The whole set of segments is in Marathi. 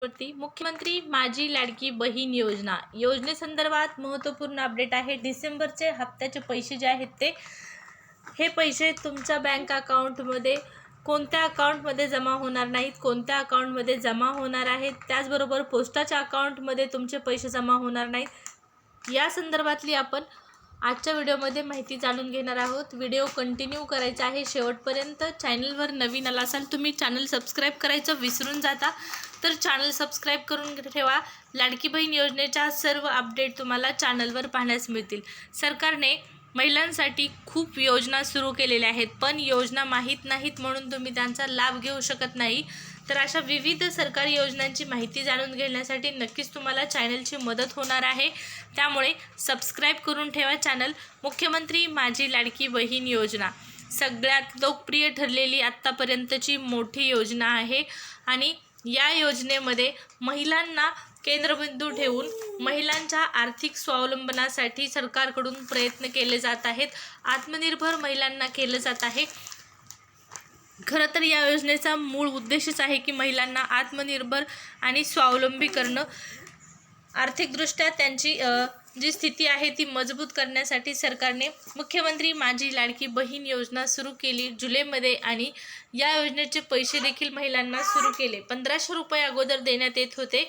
वरती मुख्यमंत्री माझी लाडकी बहीण योजनेसंदर्भात महत्त्वपूर्ण अपडेट आहे। डिसेंबरचे हप्त्याचे पैसे जे आहेत हे पैसे तुमच्या बँक अकाउंटमध्ये कोणत्या अकाउंटमध्ये जमा होणार नाहीत, कोणत्या अकाउंटमध्ये जमा होणार आहेत, त्याचबरोबर पोस्टाच्या अकाउंटमध्ये तुमचे पैसे जमा होणार नाहीत। या संदर्भातली आपण आजच्या व्हिडिओमध्ये माहिती जाणून घेणार आहोत। व्हिडिओ कंटिन्यू करायचा आहे शेवटपर्यंत। चॅनलवर नवीन आला असाल तुम्ही चॅनल सबस्क्राईब करायचं विसरून जाता, तर चॅनल सबस्क्राईब करून ठेवा। लाडकी बहीण योजनेच्या सर्व अपडेट तुम्हाला चॅनलवर पाहण्यास मिळतील। सरकारने महिलांसाठी खूप योजना सुरू केलेल्या आहेत, पण योजना माहीत नाहीत म्हणून तुम्ही त्यांचा लाभ घेऊ शकत नाही। तर अशा विविध सरकारी योजनांची माहिती जाणून घेण्यासाठी नक्कीच तुम्हाला चॅनलची मदत होणार आहे, त्यामुळे सबस्क्राईब करून ठेवा चॅनल। मुख्यमंत्री माझी लाडकी बहीण योजना सगळ्यात लोकप्रिय ठरलेली आत्तापर्यंतची मोठी योजना आहे आणि या योजनेमध्ये महिलांना केंद्रबिंदू ठेवून महिलांच्या आर्थिक स्वावलंबनासाठी सरकारकडून प्रयत्न केले जात आहेत। आत्मनिर्भर महिलांना केलं जात आहे। खरं तर या योजनेचा मूळ उद्देशच आहे की महिलांना आत्मनिर्भर आणि स्वावलंबी करणं, आर्थिकदृष्ट्या त्यांची जी स्थिती आहे ती मजबूत करण्यासाठी सरकारने मुख्यमंत्री माझी लाडकी बहीण योजना सुरू केली जुलैमध्ये आणि या योजनेचे पैसे देखील महिलांना सुरू केले। 1500 रुपये अगोदर देण्यात येत होते,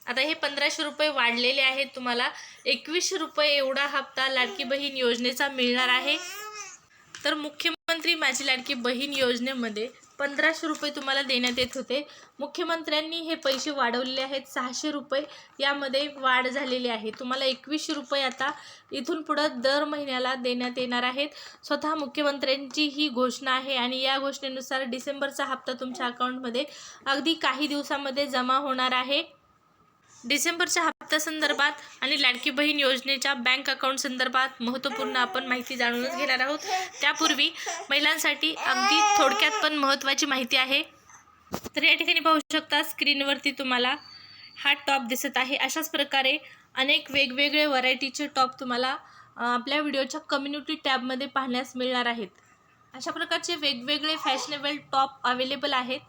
आता हे 1500 रुपये वाढलेले आहेत। तुम्हाला 2100 रुपये एवढा हप्ता लाडकी बहीण योजनेचा मिळणार आहे। तर मुख्यमंत्री माझी लाडकी बहीण योजनेमध्ये 1500 रुपये तुम्हाला देण्यात येत होते। मुख्यमंत्र्यांनी हे पैसे वाढवलेले आहेत, 600 रुपये यामध्ये वाढ झालेली आहे। तुम्हाला 2100 रुपये आता इथून पुढं दर महिन्याला देण्यात येणार आहेत। स्वतः मुख्यमंत्र्यांची ही घोषणा आहे आणि या घोषणेनुसार डिसेंबरचा हप्ता तुमच्या अकाउंटमध्ये अगदी काही दिवसामध्ये जमा होणार आहे। डिसेंबरच्या हप्त्यासंदर्भात आणि लाडकी बहीण योजनेच्या बँक अकाउंट संदर्भात महत्त्वपूर्ण आपण माहिती जाणूनच घेणार आहोत। त्यापूर्वी महिलांसाठी अगदी थोडक्यात पण महत्त्वाची माहिती आहे। तर या ठिकाणी पाहू शकता स्क्रीनवरती तुम्हाला हा टॉप दिसत आहे। अशाच प्रकारे अनेक वेगवेगळे व्हरायटीचे टॉप तुम्हाला आपल्या व्हिडिओच्या कम्युनिटी टॅबमध्ये पाहण्यास मिळणार आहेत। अशा प्रकारचे वेगवेगळे फॅशनेबल टॉप अवेलेबल आहेत।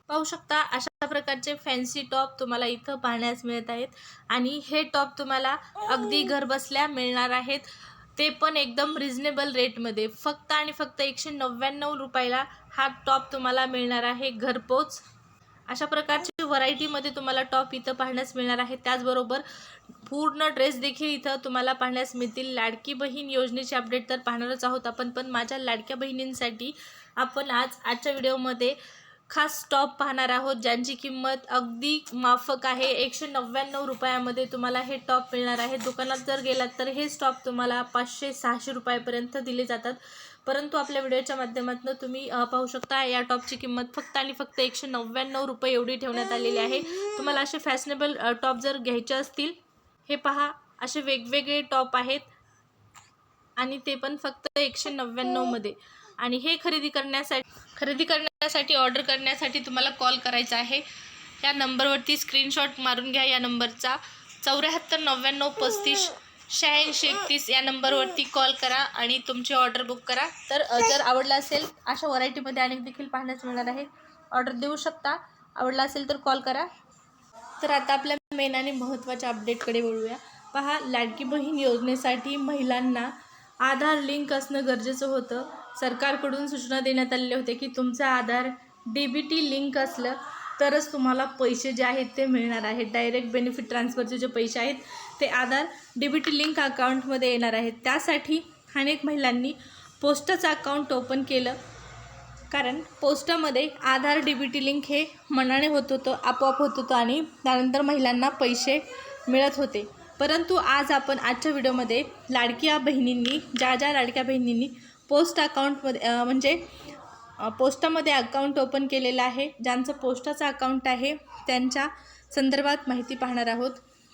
पाहू शकता अशा प्रकारचे फॅन्सी टॉप तुम्हाला इथं पाहण्यास मिळत आहेत आणि हे टॉप तुम्हाला अगदी घरबसल्या मिळणार आहेत, ते पण एकदम रिजनेबल रेटमध्ये। फक्त आणि फक्त 199 रुपयाला हा टॉप तुम्हाला मिळणार आहे घरपोच। अशा प्रकारचे व्हरायटीमध्ये तुम्हाला टॉप इथं पाहण्यास मिळणार आहे। त्याचबरोबर पूर्ण ड्रेस देखील इथं तुम्हाला पाहण्यास मिळतील। लाडकी बहीण योजनेचे अपडेट तर पाहणारच आहोत आपण, पण माझ्या लाडक्या बहिणींसाठी आपण आजच्या व्हिडिओमध्ये खास टॉप पाहणार आहोत, ज्यांची किंमत अगदी माफक आहे। 199 रुपयामध्ये तुम्हाला हे टॉप मिळणार आहे। दुकानात जर गेलात तर हे टॉप तुम्हाला 500-600 रुपयापर्यंत दिले जातात, परंतु आपल्या व्हिडिओच्या माध्यमातून तुम्ही पाहू शकता या टॉपची किंमत फक्त आणि फक्त 199 रुपये एवढी ठेवण्यात आलेली आहे। तुम्हाला असे फॅशनेबल टॉप जर घ्यायचे असतील, हे पहा असे वेगवेगळे टॉप आहेत आणि ते पण फक्त 199 मध्ये। आणि हे खरेदी करण्यासाठी ऑर्डर करण्यासाठी तुम्हाला कॉल करायचा आहे। या नंबरवरती स्क्रीनशॉट मारून घ्या, या नंबरचा 74 99 35 86 31 या नंबरवरती कॉल करा आणि तुमची ऑर्डर बुक करा। तर जर आवडला असेल अशा व्हरायटीमध्ये अनेक देखील पाहण्यास मिळणार आहे, ऑर्डर देऊ शकता। आवडला असेल तर कॉल करा। तर आता आपल्या मेन आणि महत्त्वाच्या अपडेटकडे वळूया। पहा, लाडकी बहीण योजनेसाठी महिलांना आधार लिंक असणं गरजेचं होतं। सरकारकडून सूचना देण्यात आलेले होते की तुमचा आधार DBT लिंक असलं तरच तुम्हाला पैसे जे आहेत ते मिळणार आहेत। डायरेक्ट बेनिफिट ट्रान्सफरचे जे पैसे आहेत ते आधार DBT लिंक अकाउंटमध्ये येणार आहेत। त्यासाठी अनेक महिलांनी पोस्टाचं अकाउंट ओपन केलं, कारण पोस्टामध्ये आधार DBT लिंक हे मनाने होत होतं, आपोआप होत होतं आणि त्यानंतर महिलांना पैसे मिळत होते। परंतु आज आपण आजच्या व्हिडिओमध्ये लाडक्या बहिणींनी ज्या लाडक्या बहिणींनी पोस्ट अकाउंटमध्ये म्हणजे पोस्टामध्ये अकाउंट ओपन केलेलं आहे, ज्यांचं पोस्टाचं अकाउंट आहे त्यांच्या संदर्भात माहिती पाहणार आहोत।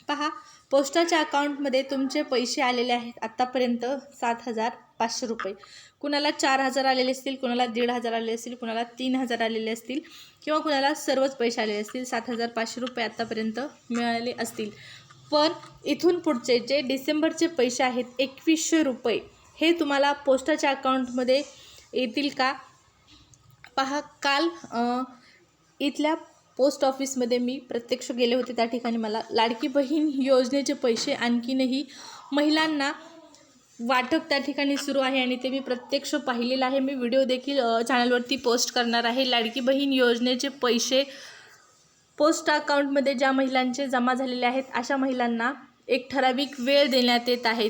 पहा, पोस्टाच्या अकाउंटमध्ये तुमचे पैसे आलेले आहेत आत्तापर्यंत 7500 रुपये। कुणाला 4000 आलेले असतील, कुणाला 1500 आलेले असतील, कुणाला 3000 आलेले असतील किंवा कुणाला सर्वच पैसे आलेले असतील। 7500 रुपये आत्तापर्यंत मिळाले असतील। पण इथून पुढचे जे डिसेंबरचे पैसे आहेत 2100 रुपये हे तुम्हाला पोस्टाच्या अकाउंटमध्ये येतील का? पहा, काल इथल्या पोस्ट ऑफिसमध्ये मी प्रत्यक्ष गेले होते. त्या ठिकाणी मला लाडकी बहीण योजनेचे पैसे आणखीनही महिलांना वाटप त्या ठिकाणी सुरू आहे आणि ते मी प्रत्यक्ष पाहिलेलं आहे. मी व्हिडिओ देखील चॅनलवरती पोस्ट करणार आहे. लाडकी बहीण योजनेचे पैसे पोस्ट अकाउंटमध्ये ज्या महिलांचे जमा झालेले आहेत अशा महिलांना एक ठराविक वेळ देण्यात येत आहे.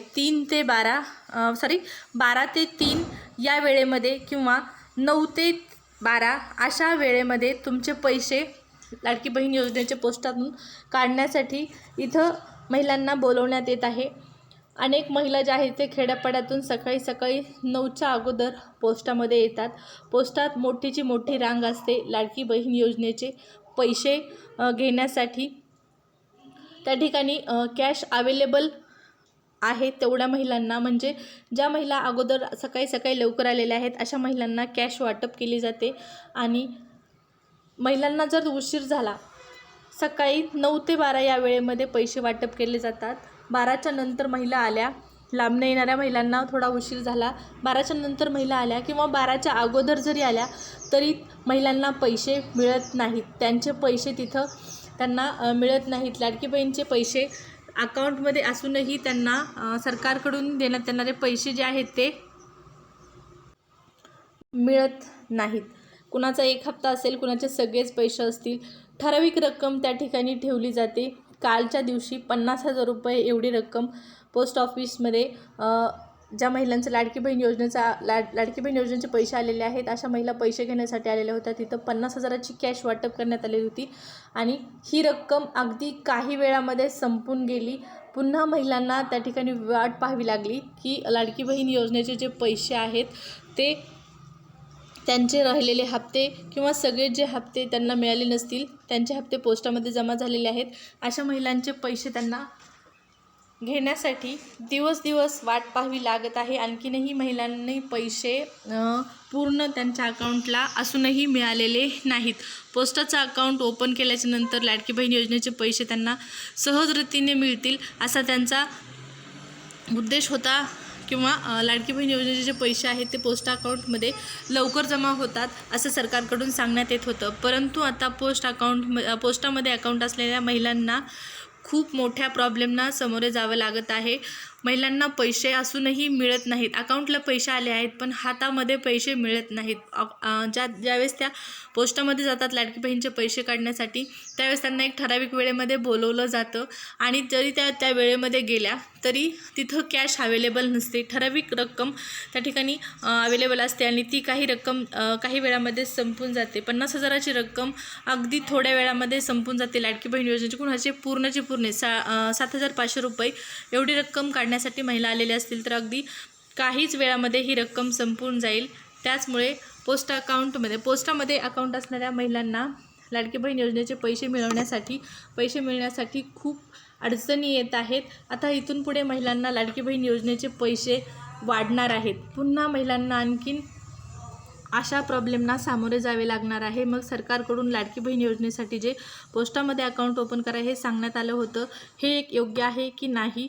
12 ते 3 या वेळेमध्ये किंवा 9 ते 12 अशा वेळेमध्ये तुमचे पैसे लाडकी बहीण योजनेचे पोस्टातून काढण्यासाठी इथं महिलांना बोलवण्यात येत आहे. अनेक महिला ज्या आहेत ते खेड्यापाड्यातून सकाळी 9च्या अगोदर पोस्टामध्ये येतात. पोस्टात मोठीची मोठी रांग असते लाडकी बहीण योजनेचे पैसे घेण्यासाठी. त्या ठिकाणी कॅश अवेलेबल आहे तेवढ्या महिलांना, म्हणजे ज्या महिला अगोदर सकाळी लवकर आलेल्या आहेत अशा महिलांना कॅश वाटप केली जाते. आणि महिलांना जर उशीर झाला, सकाळी 9 ते 12 या वेळेमध्ये पैसे वाटप केले जातात. 12च्या नंतर महिला आल्या, लांबनं येणाऱ्या महिलांना थोडा उशीर झाला, 12च्या नंतर महिला आल्या किंवा 12च्या अगोदर जरी आल्या तरी महिलांना पैसे मिळत नाहीत. त्यांचे पैसे तिथं त्यांना मिळत नाहीत. लाडकी बहीणचे पैसे अकाउंटमध्ये असूनही त्यांना सरकारकडून देण्यात येणारे पैसे जे आहेत ते मिळत नाहीत. कुणाचा एक हप्ता असेल, कुणाचे सगळेच पैसे असतील. ठराविक रक्कम त्या ठिकाणी ठेवली जाते. कालच्या दिवशी 50,000 रुपये एवढी रक्कम पोस्ट ऑफिसमध्ये ज्या महिलांचं लाडकी बहीण योजनेचे पैसे आलेले आहेत अशा महिला पैसे घेण्यासाठी आलेल्या होत्या. तिथं 50,000ची कॅश वाटप करण्यात आली होती आणि ही रक्कम अगदी काही वेळामध्ये संपून गेली. पुन्हा महिलांना त्या ठिकाणी वाट पाहावी लागली की लाडकी बहीण योजनेचे जे पैसे आहेत ते त्यांचे राहिलेले हप्ते किंवा सगळे जे हप्ते त्यांना मिळाले नसतील, त्यांचे हप्ते पोस्टामध्ये जमा झालेले आहेत अशा महिलांचे पैसे त्यांना घेण्यासाठी दिवस वाट पाहावी लागत आहे. आणखीनही महिलांनी पैसे पूर्ण त्यांच्या अकाउंटला असूनही मिळालेले नाहीत. पोस्टाचं अकाउंट ओपन केल्याच्या नंतर लाडकी बहीण योजनेचे पैसे त्यांना सहजरीतीने मिळतील असा त्यांचा उद्देश होता किंवा लाडकी बहीण योजनेचे जे पैसे आहेत ते पोस्ट अकाउंटमध्ये लवकर जमा होतात असं सरकारकडून सांगण्यात येत होतं. परंतु आता पोस्टामध्ये अकाउंट असलेल्या महिलांना खूप मोठ्या प्रॉब्लेमना सामोरे जावं लागत आहे. महिलांना पैसे असूनही मिळत नाहीत. अकाउंटला पैसे आले आहेत पण हातामध्ये पैसे मिळत नाहीत. ज्यावेळेस त्या पोस्टामध्ये जातात लाडकी बहीणचे पैसे काढण्यासाठी त्यावेळेस त्यांना एक ठराविक वेळेमध्ये बोलवलं जातं आणि जरी त्या वेळेमध्ये गेल्या तरी तिथं कॅश अवेलेबल नसते. ठराविक रक्कम त्या ठिकाणी अवेलेबल असते आणि ती काही वेळामध्ये संपून जाते. 50,000ची रक्कम अगदी थोड्या वेळामध्ये संपून जाते. लाडकी बहीण योजनेची कुणाचे पूर्ण 7,500 रुपये एवढी रक्कम काढण्यासाठी महिला आलेल्या असतील तर अगदी काहीच वेळामध्ये ही रक्कम संपून जाईल. त्याचमुळे पोस्टामध्ये अकाउंट असणाऱ्या महिलांना लाडकी बहीण योजनेचे पैसे मिळण्यासाठी खूप अडचणी येत आहेत. आता इथून पुढे महिलांना लाडकी बहीण योजनेचे पैसे वाढणार आहेत. पुन्हा महिलांना आणखीन अशा प्रॉब्लेमना सामोरे जावे लागणार आहे. मग सरकारकडून लाडकी बहीण योजनेसाठी जे पोस्टामध्ये अकाउंट ओपन करा हे सांगण्यात आलं होतं, हे एक योग्य आहे की नाही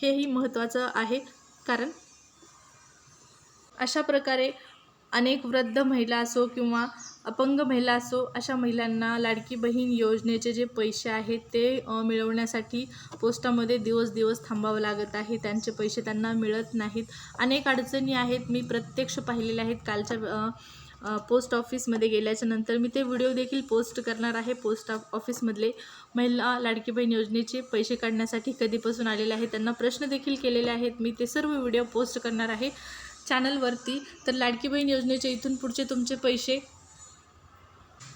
हेही महत्त्वाचं आहे. कारण अशा प्रकारे अनेक वृद्ध महिला असो किंवा अपंग महिला असो अशा महिलांना लाडकी बहीण योजनेचे जे पैसे आहेत ते मिळवण्यासाठी पोस्टामध्ये दिवस थांबावं लागत आहे. त्यांचे पैसे त्यांना मिळत नाहीत. अनेक अडचणी आहेत. मी प्रत्यक्ष पाहिलेल्या आहेत. कालच्या पोस्ट ऑफिसमध्ये गेल्याच्या नंतर मी ते व्हिडिओ देखील पोस्ट करणार आहे. पोस्ट ऑफिसमधले महिला लाडकी बहीण योजनेचे पैसे काढण्यासाठी कधीपासून आलेले आहेत, त्यांना प्रश्न देखील केलेले आहेत. मी ते सर्व व्हिडिओ पोस्ट करणार आहे चॅनलवरती. तर लाडकी बहीण योजनेचे इथून पुढचे तुमचे पैसे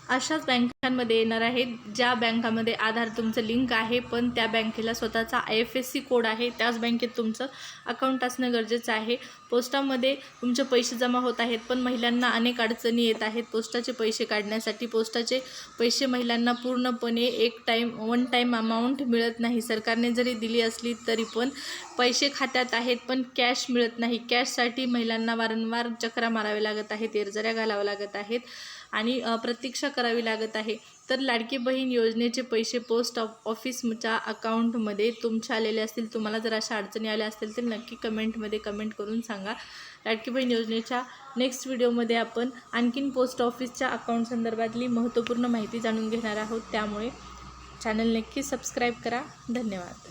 अशाच बँकांमध्ये येणार आहेत ज्या बँकामध्ये आधार तुमचं लिंक आहे पण त्या बँकेला स्वतःचा IFSC कोड आहे. त्याच बँकेत तुमचं अकाउंट असणं गरजेचं आहे. पोस्टामध्ये तुमचे पैसे जमा होत आहेत पण महिलांना अनेक अडचणी येत आहेत पोस्टाचे पैसे काढण्यासाठी. पोस्टाचे पैसे महिलांना पूर्णपणे वन टाईम अमाऊंट मिळत नाही. सरकारने जरी दिली असली तरी पण पैसे खात्यात आहेत पण कॅश मिळत नाही. कॅशसाठी महिलांना वारंवार चक्रा माराव्या लागत आहेत, एरजऱ्या घालाव्या लागत आहेत. आणि प्रतीक्षा करावी लागत आहे. तर लाडकी बहीण योजनेचे पैसे पोस्ट ऑफिसच्या अकाउंटमध्ये तुमच्या आलेले असतील. तुम्हाला जर अशा अडचणी आल्या असतील तर नक्की कमेंटमध्ये कमेंट करून सांगा. लाडकी बहीण योजनेच्या नेक्स्ट व्हिडिओमध्ये आपण आणखीन पोस्ट ऑफिसच्या अकाउंट संदर्भातली महत्त्वपूर्ण माहिती जाणून घेणार आहोत. त्यामुळे चॅनल नक्की सबस्क्राईब करा. धन्यवाद.